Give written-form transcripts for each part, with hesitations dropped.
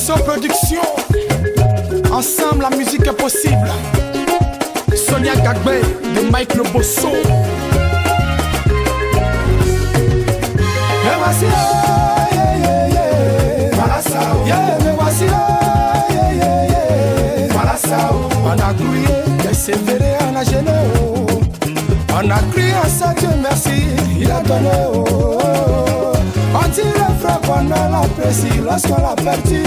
Bosso Production. Ensemble, la musique est possible. Sonia Gagbe de Mike Le Bosso. Me voici, voilà ça. Me voici, voilà ça. On a crié, mais c'est vrai, on a gêné. On a crié à ça, Dieu merci, il a donné. On dit le frère qu'on l'apprécie lorsqu'on l'a perdu.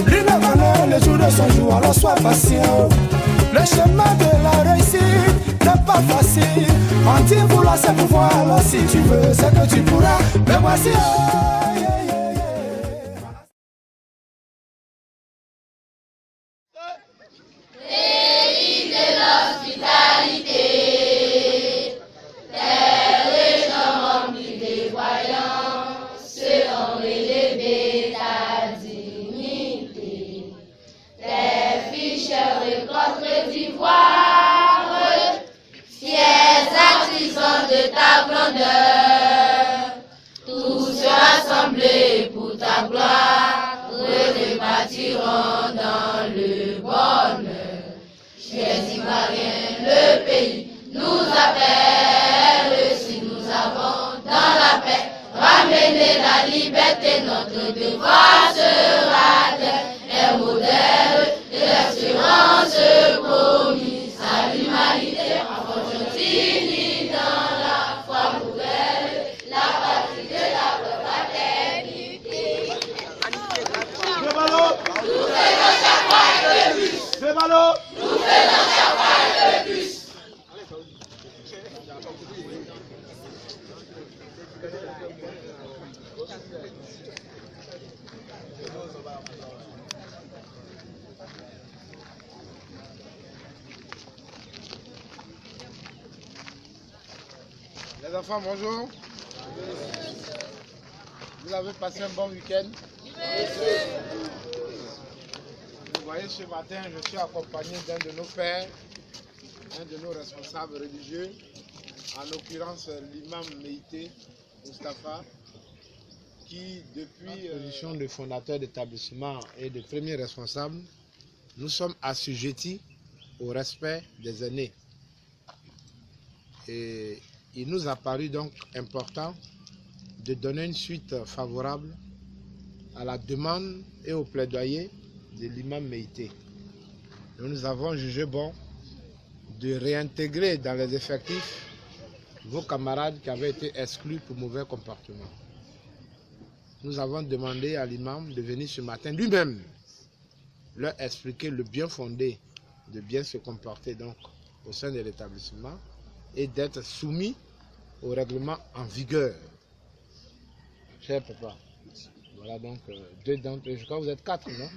Lui ne connaît le jour de son jour, alors sois patient. Le chemin de la réussite n'est pas facile. On dit vouloir c'est pouvoir, alors si tu veux c'est que tu pourras. Mais voici. Tous rassemblés pour ta gloire, repartiront dans le bonheur. Chers Ivoiriens, le pays nous appelle, si nous avons dans la paix ramener la liberté, notre devoir sera d'être un modèle de l'espérance promise à l'humanité, en fortune unie dans la foi nouvelle, la patrie de la fraternité. Nous faisons chaque fois un peu plus. Nous faisons chaque fois un peu plus. Les enfants, bonjour. Vous avez passé un bon week-end? Vous voyez, ce matin, je suis accompagné d'un de nos pères, un de nos responsables religieux, en l'occurrence l'imam Meïté Moustapha, qui depuis la position de fondateur d'établissement et de premier responsable, nous sommes assujettis au respect des aînés. Et il nous a paru donc important de donner une suite favorable à la demande et au plaidoyer de l'imam Meïté. Nous avons jugé bon de réintégrer dans les effectifs vos camarades qui avaient été exclus pour mauvais comportement. Nous avons demandé à l'imam de venir ce matin lui-même leur expliquer le bien fondé de bien se comporter donc au sein de l'établissement et d'être soumis au règlement en vigueur. Cher papa, voilà donc deux d'entre eux, je crois que vous êtes quatre, non?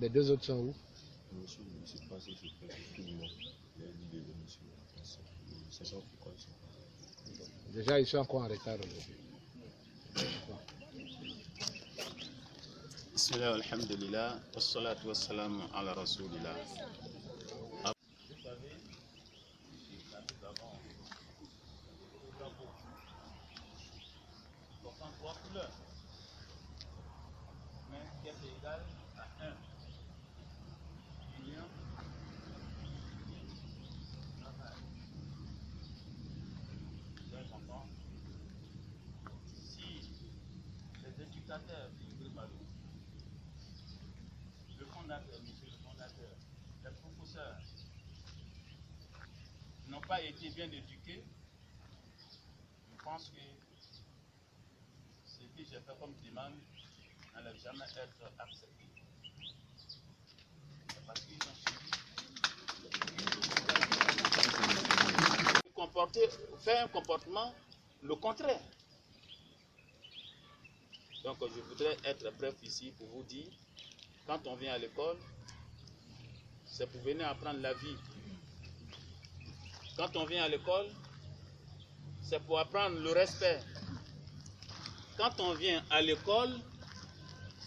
Les deux autres sont où? Déjà, ils sont encore en retard aujourd'hui. Bismillah, alhamdulillah, wassalatu wassalamu ala rasulillah. Le fondateur, monsieur le fondateur, les professeurs n'ont pas été bien éduqués, je pense que ce que j'ai fait comme demande n'allait jamais être accepté. Parce qu'ils ont suivi. Faire un comportement le contraire. Donc je voudrais être bref ici pour vous dire, quand on vient à l'école, c'est pour venir apprendre la vie. Quand on vient à l'école, c'est pour apprendre le respect. Quand on vient à l'école,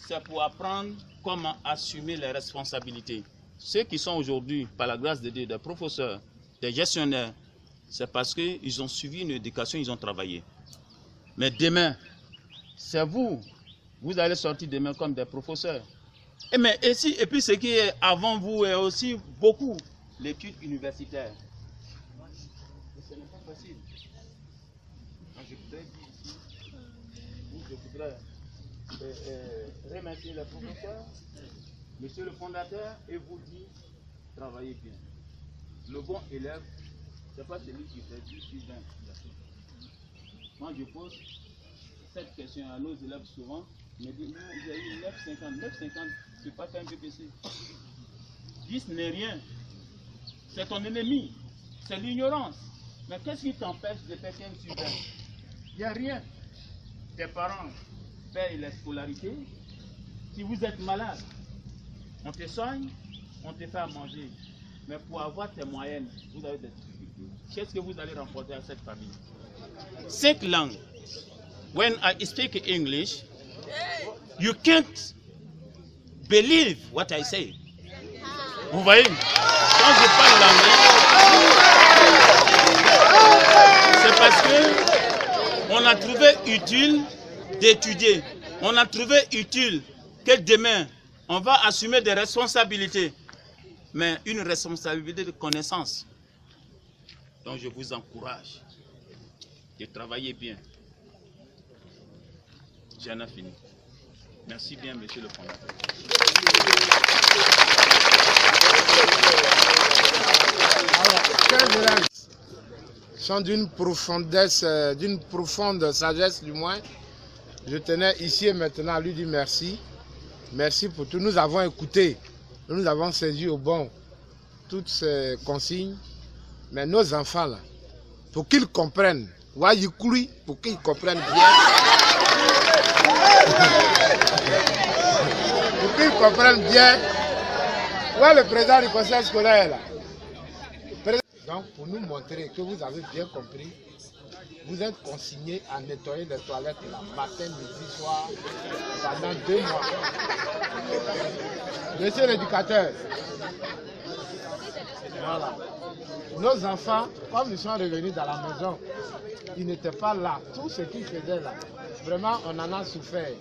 c'est pour apprendre comment assumer les responsabilités. Ceux qui sont aujourd'hui, par la grâce de Dieu, des professeurs, des gestionnaires, c'est parce qu'ils ont suivi une éducation, ils ont travaillé. Mais demain, c'est vous Vous allez sortir demain comme des professeurs. Et puis ce qui est avant vous est aussi beaucoup l'étude universitaire. Ce n'est pas facile. Je voudrais dire ici, je voudrais remercier les professeurs, monsieur le fondateur, et vous dire, travaillez bien. Le bon élève, ce n'est pas celui qui fait 10 sur 20. Moi, je pose cette question à nos élèves souvent. Ils me disent, j'ai eu 9,50. 9,50, tu ne peux pas faire un BPC. 10 n'est rien. C'est ton ennemi. C'est l'ignorance. Mais qu'est-ce qui t'empêche de faire 15 sur 20? Il n'y a rien. Tes parents payent la scolarité. Si vous êtes malade, on te soigne, on te fait à manger. Mais pour avoir tes moyennes, vous avez des difficultés. Qu'est-ce que vous allez remporter à cette famille? 5 langues. When I speak English, you can't believe what I say. Vous voyez? Quand je parle l'anglais, c'est parce que on a trouvé utile d'étudier. On a trouvé utile que demain, on va assumer des responsabilités. Mais une responsabilité de connaissance. Donc je vous encourage de travailler bien. J'en ai fini. Merci bien, monsieur le fondateur. Alors, 15 élèves sont d'une profonde sagesse du moins. Je tenais ici et maintenant à lui dire merci. Merci pour tout. Nous avons écouté, nous avons saisi au bon toutes ces consignes. Mais nos enfants là, pour qu'ils comprennent, pour qu'ils comprennent bien, pour qu'ils comprennent bien, où est le président du conseil scolaire là? Donc pour nous montrer que vous avez bien compris, vous êtes consigné à nettoyer les toilettes là, matin, midi, soir, pendant 2 mois. Monsieur l'éducateur, voilà. Nos enfants, comme ils sont revenus dans la maison, ils n'étaient pas là. Tout ce qu'ils faisaient là, vraiment, on en a souffert.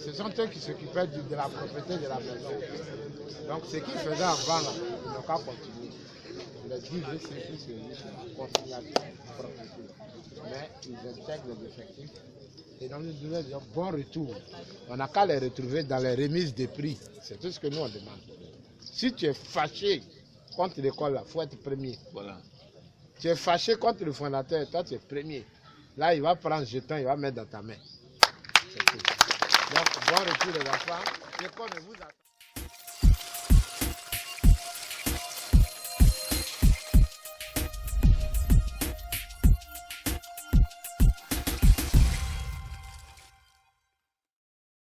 Ce sont eux qui s'occupaient de la propriété de la maison. Donc, ce qu'ils faisaient avant là, ils n'ont qu'à continuer. Les diviser, c'est plus la conciliation, propriété. Mais ils intègrent les effectifs. Et donc, nous disons bon retour. On n'a qu'à les retrouver dans les remises de prix. C'est tout ce que nous on demande. Si tu es fâché contre l'école, il faut être premier. Voilà. Tu es fâché contre le fondateur, toi tu es premier. Là, il va prendre le jeton, il va mettre dans ta main. C'est tout. Donc, bon retour les enfants. L'école ne vous attend.